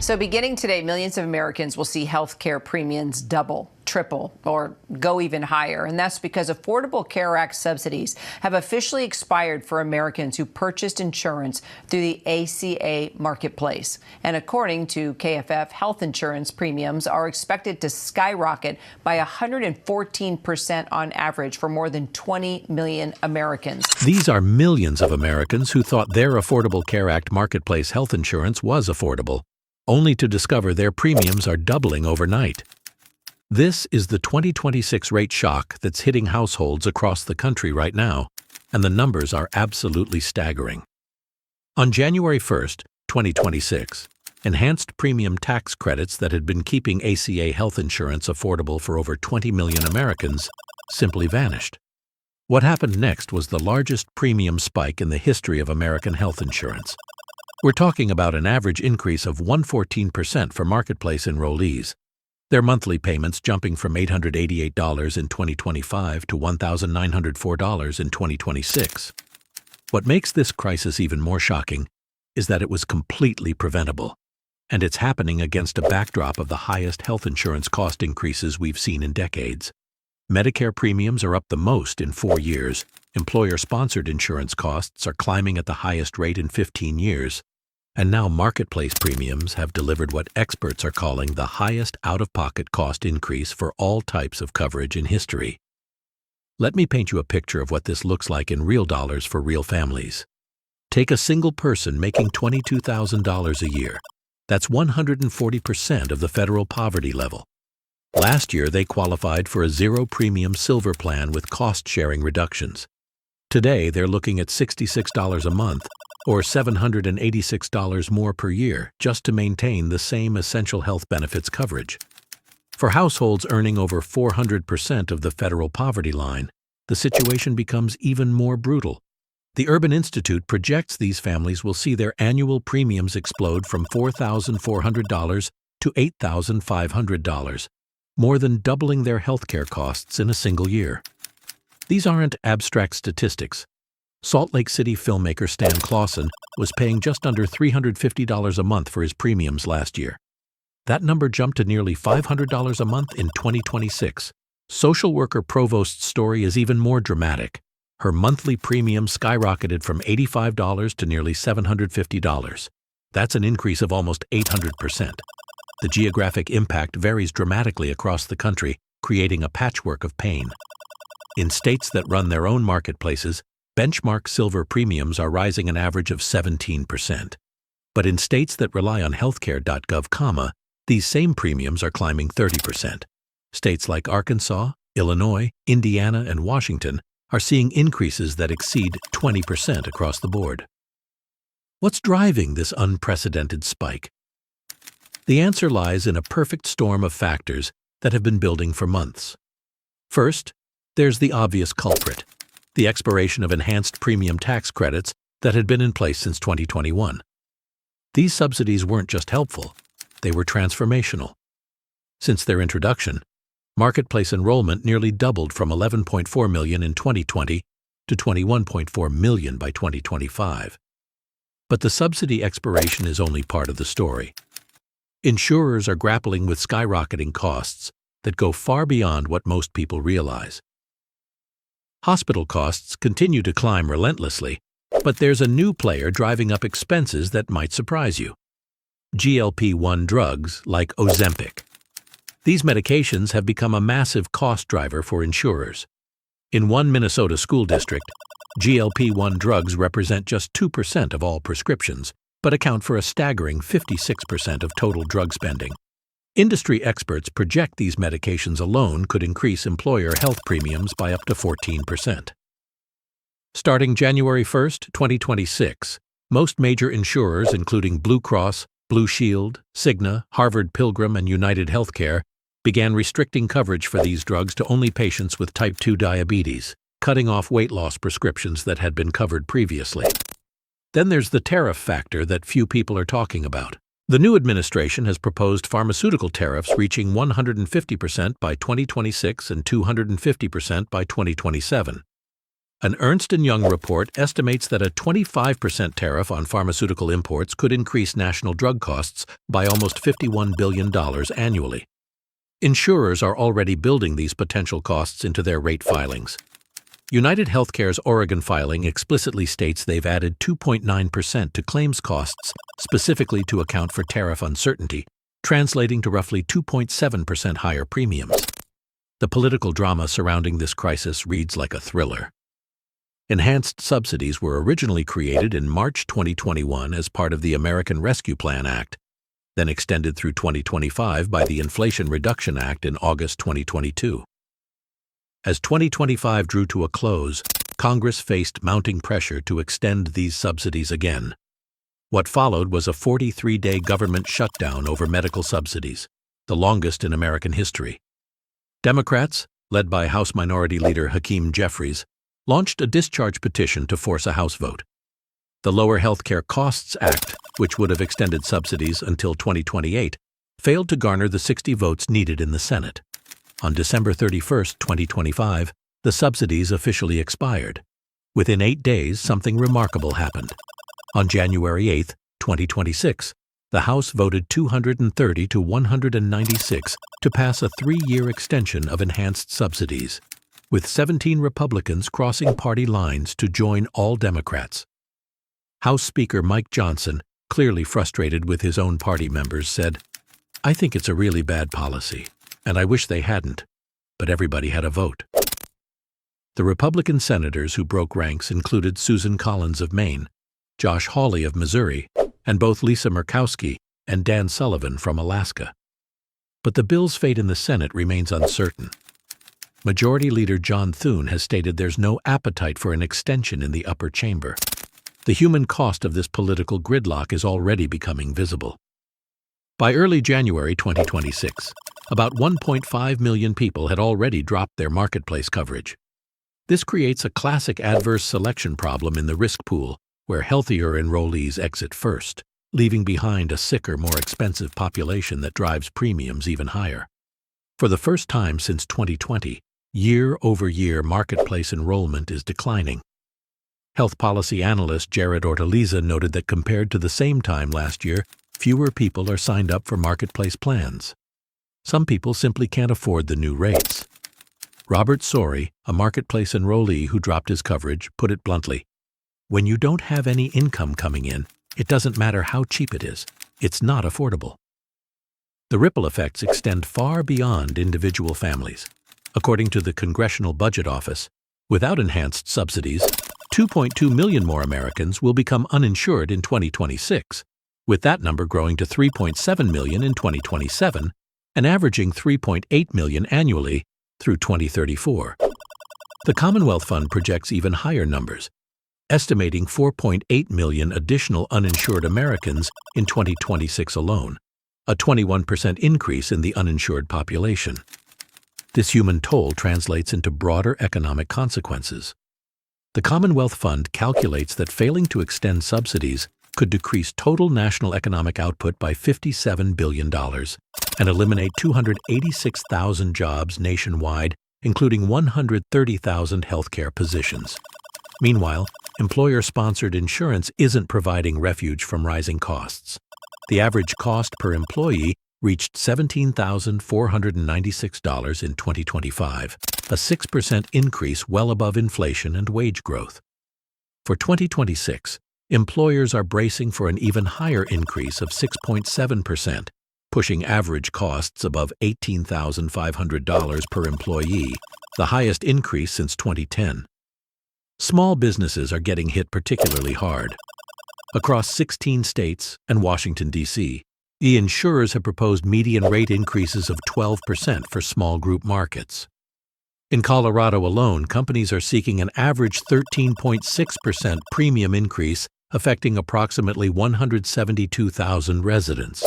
So beginning today, millions of Americans will see health care premiums double, triple, or go even higher. And that's because Affordable Care Act subsidies have officially expired for Americans who purchased insurance through the ACA marketplace. And according to KFF, health insurance premiums are expected to skyrocket by 114% on average for more than 20 million Americans. These are millions of Americans who thought their Affordable Care Act marketplace health insurance was affordable, only to discover their premiums are doubling overnight. This is the 2026 rate shock that's hitting households across the country right now, and the numbers are absolutely staggering. On January 1st, 2026, enhanced premium tax credits that had been keeping ACA health insurance affordable for over 20 million Americans simply vanished. What happened next was the largest premium spike in the history of American health insurance. We're talking about an average increase of 114% for marketplace enrollees, their monthly payments jumping from $888 in 2025 to $1,904 in 2026. What makes this crisis even more shocking is that it was completely preventable, and it's happening against a backdrop of the highest health insurance cost increases we've seen in decades. Medicare premiums are up the most in 4 years. Employer-sponsored insurance costs are climbing at the highest rate in 15 years. And now marketplace premiums have delivered what experts are calling the highest out-of-pocket cost increase for all types of coverage in history. Let me paint you a picture of what this looks like in real dollars for real families. Take a single person making $22,000 a year. That's 140% of the federal poverty level. Last year, they qualified for a zero-premium silver plan with cost-sharing reductions. Today, they're looking at $66 a month, or $786 more per year, just to maintain the same essential health benefits coverage. For households earning over 400% of the federal poverty line, the situation becomes even more brutal. The Urban Institute projects these families will see their annual premiums explode from $4,400 to $8,500, more than doubling their healthcare costs in a single year. These aren't abstract statistics. Salt Lake City filmmaker Stan Clausen was paying just under $350 a month for his premiums last year. That number jumped to nearly $500 a month in 2026. Social worker Provost's story is even more dramatic. Her monthly premium skyrocketed from $85 to nearly $750. That's an increase of almost 800%. The geographic impact varies dramatically across the country, creating a patchwork of pain. In states that run their own marketplaces, benchmark silver premiums are rising an average of 17%. But in states that rely on healthcare.gov, these same premiums are climbing 30%. States like Arkansas, Illinois, Indiana, and Washington are seeing increases that exceed 20% across the board. What's driving this unprecedented spike? The answer lies in a perfect storm of factors that have been building for months. First, there's the obvious culprit, the expiration of enhanced premium tax credits that had been in place since 2021. These subsidies weren't just helpful, they were transformational. Since their introduction, marketplace enrollment nearly doubled from 11.4 million in 2020 to 21.4 million by 2025. But the subsidy expiration is only part of the story. Insurers are grappling with skyrocketing costs that go far beyond what most people realize. Hospital costs continue to climb relentlessly, but there's a new player driving up expenses that might surprise you. GLP-1 drugs like Ozempic. These medications have become a massive cost driver for insurers. In one Minnesota school district, GLP-1 drugs represent just 2% of all prescriptions, but account for a staggering 56% of total drug spending. Industry experts project these medications alone could increase employer health premiums by up to 14%. Starting January 1, 2026, most major insurers, including Blue Cross, Blue Shield, Cigna, Harvard Pilgrim, and United Healthcare, began restricting coverage for these drugs to only patients with type 2 diabetes, cutting off weight loss prescriptions that had been covered previously. Then there's the tariff factor that few people are talking about. The new administration has proposed pharmaceutical tariffs reaching 150% by 2026 and 250% by 2027. An Ernst & Young report estimates that a 25% tariff on pharmaceutical imports could increase national drug costs by almost $51 billion annually. Insurers are already building these potential costs into their rate filings. United Healthcare's Oregon filing explicitly states they've added 2.9% to claims costs specifically to account for tariff uncertainty, translating to roughly 2.7% higher premiums. The political drama surrounding this crisis reads like a thriller. Enhanced subsidies were originally created in March 2021 as part of the American Rescue Plan Act, then extended through 2025 by the Inflation Reduction Act in August 2022. As 2025 drew to a close, Congress faced mounting pressure to extend these subsidies again. What followed was a 43-day government shutdown over medical subsidies, the longest in American history. Democrats, led by House Minority Leader Hakeem Jeffries, launched a discharge petition to force a House vote. The Lower Healthcare Costs Act, which would have extended subsidies until 2028, failed to garner the 60 votes needed in the Senate. On December 31, 2025, the subsidies officially expired. Within 8 days, something remarkable happened. On January 8, 2026, the House voted 230 to 196 to pass a 3-year extension of enhanced subsidies, with 17 Republicans crossing party lines to join all Democrats. House Speaker Mike Johnson, clearly frustrated with his own party members, said, "I think it's a really bad policy, and I wish they hadn't, but everybody had a vote." The Republican senators who broke ranks included Susan Collins of Maine, Josh Hawley of Missouri, and both Lisa Murkowski and Dan Sullivan from Alaska. But the bill's fate in the Senate remains uncertain. Majority Leader John Thune has stated there's no appetite for an extension in the upper chamber. The human cost of this political gridlock is already becoming visible. By early January 2026, about 1.5 million people had already dropped their marketplace coverage. This creates a classic adverse selection problem in the risk pool, where healthier enrollees exit first, leaving behind a sicker, more expensive population that drives premiums even higher. For the first time since 2020, year-over-year marketplace enrollment is declining. Health policy analyst Jared Orteliza noted that compared to the same time last year, fewer people are signed up for marketplace plans. Some people simply can't afford the new rates. Robert Sori, a marketplace enrollee who dropped his coverage, put it bluntly, "When you don't have any income coming in, it doesn't matter how cheap it is. It's not affordable." The ripple effects extend far beyond individual families. According to the Congressional Budget Office, without enhanced subsidies, 2.2 million more Americans will become uninsured in 2026, with that number growing to 3.7 million in 2027 and averaging 3.8 million annually through 2034. The Commonwealth Fund projects even higher numbers, estimating 4.8 million additional uninsured Americans in 2026 alone, a 21% increase in the uninsured population. This human toll translates into broader economic consequences. The Commonwealth Fund calculates that failing to extend subsidies could decrease total national economic output by $57 billion and eliminate 286,000 jobs nationwide, including 130,000 healthcare positions. Meanwhile, employer-sponsored insurance isn't providing refuge from rising costs. The average cost per employee reached $17,496 in 2025, a 6% increase well above inflation and wage growth. For 2026, employers are bracing for an even higher increase of 6.7%, pushing average costs above $18,500 per employee, the highest increase since 2010. Small businesses are getting hit particularly hard. Across 16 states and Washington, D.C., the insurers have proposed median rate increases of 12% for small group markets. In Colorado alone, companies are seeking an average 13.6% premium increase, affecting approximately 172,000 residents.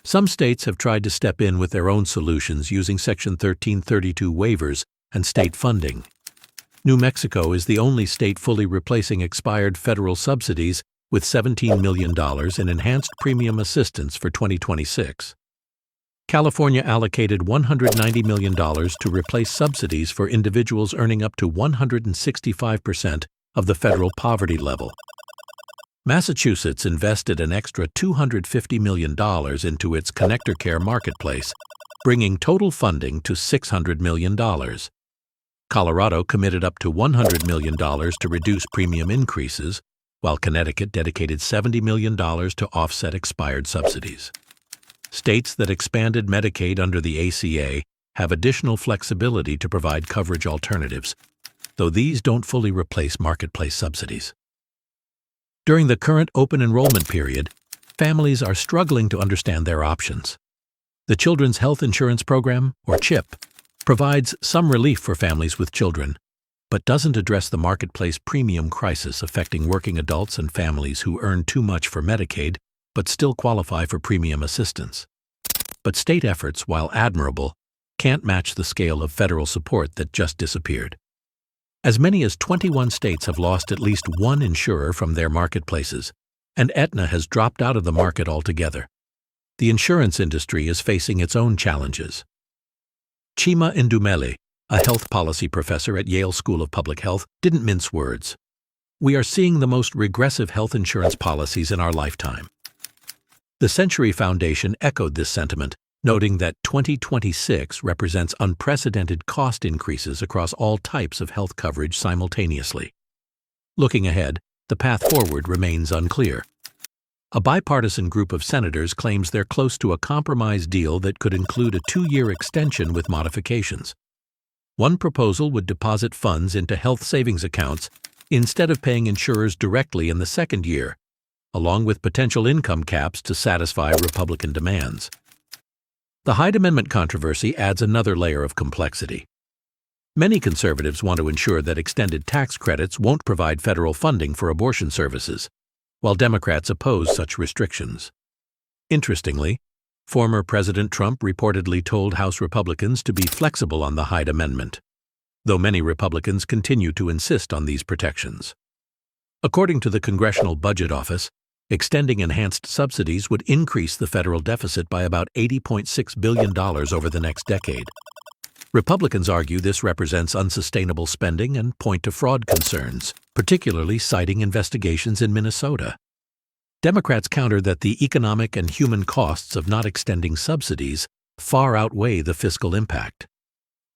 Some states have tried to step in with their own solutions using Section 1332 waivers and state funding. New Mexico is the only state fully replacing expired federal subsidies with $17 million in enhanced premium assistance for 2026. California allocated $190 million to replace subsidies for individuals earning up to 165% of the federal poverty level. Massachusetts invested an extra $250 million into its Connector Care marketplace, bringing total funding to $600 million. Colorado committed up to $100 million to reduce premium increases, while Connecticut dedicated $70 million to offset expired subsidies. States that expanded Medicaid under the ACA have additional flexibility to provide coverage alternatives, though these don't fully replace marketplace subsidies. During the current open enrollment period, families are struggling to understand their options. The Children's Health Insurance Program, or CHIP, provides some relief for families with children, but doesn't address the marketplace premium crisis affecting working adults and families who earn too much for Medicaid but still qualify for premium assistance. But state efforts, while admirable, can't match the scale of federal support that just disappeared. As many as 21 states have lost at least one insurer from their marketplaces, and Aetna has dropped out of the market altogether. The insurance industry is facing its own challenges. Chima Ndumele, a health policy professor at Yale School of Public Health, didn't mince words. We are seeing the most regressive health insurance policies in our lifetime. The Century Foundation echoed this sentiment, noting that 2026 represents unprecedented cost increases across all types of health coverage simultaneously. Looking ahead, the path forward remains unclear. A bipartisan group of senators claims they're close to a compromise deal that could include a 2-year extension with modifications. One proposal would deposit funds into health savings accounts instead of paying insurers directly in the second year, along with potential income caps to satisfy Republican demands. The Hyde Amendment controversy adds another layer of complexity. Many conservatives want to ensure that extended tax credits won't provide federal funding for abortion services, while Democrats oppose such restrictions. Interestingly, former President Trump reportedly told House Republicans to be flexible on the Hyde Amendment, though many Republicans continue to insist on these protections. According to the Congressional Budget Office, extending enhanced subsidies would increase the federal deficit by about $80.6 billion over the next decade. Republicans argue this represents unsustainable spending and point to fraud concerns, particularly citing investigations in Minnesota. Democrats counter that the economic and human costs of not extending subsidies far outweigh the fiscal impact.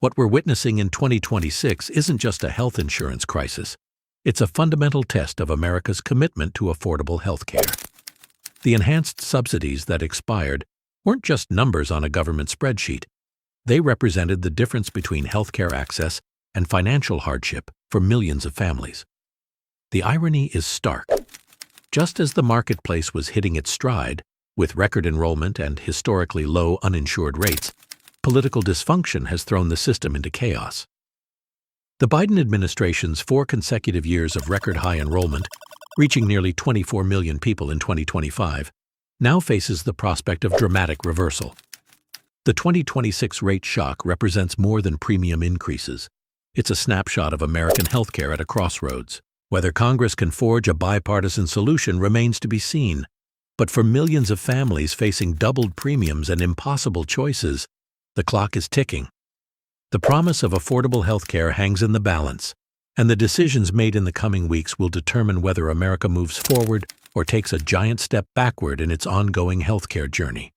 What we're witnessing in 2026 isn't just a health insurance crisis. It's a fundamental test of America's commitment to affordable health care. The enhanced subsidies that expired weren't just numbers on a government spreadsheet. They represented the difference between health care access and financial hardship for millions of families. The irony is stark. Just as the marketplace was hitting its stride, with record enrollment and historically low uninsured rates, political dysfunction has thrown the system into chaos. The Biden administration's 4 consecutive years of record-high enrollment, reaching nearly 24 million people in 2025, now faces the prospect of dramatic reversal. The 2026 rate shock represents more than premium increases. It's a snapshot of American healthcare at a crossroads. Whether Congress can forge a bipartisan solution remains to be seen, but for millions of families facing doubled premiums and impossible choices, the clock is ticking. The promise of affordable health care hangs in the balance, and the decisions made in the coming weeks will determine whether America moves forward or takes a giant step backward in its ongoing healthcare journey.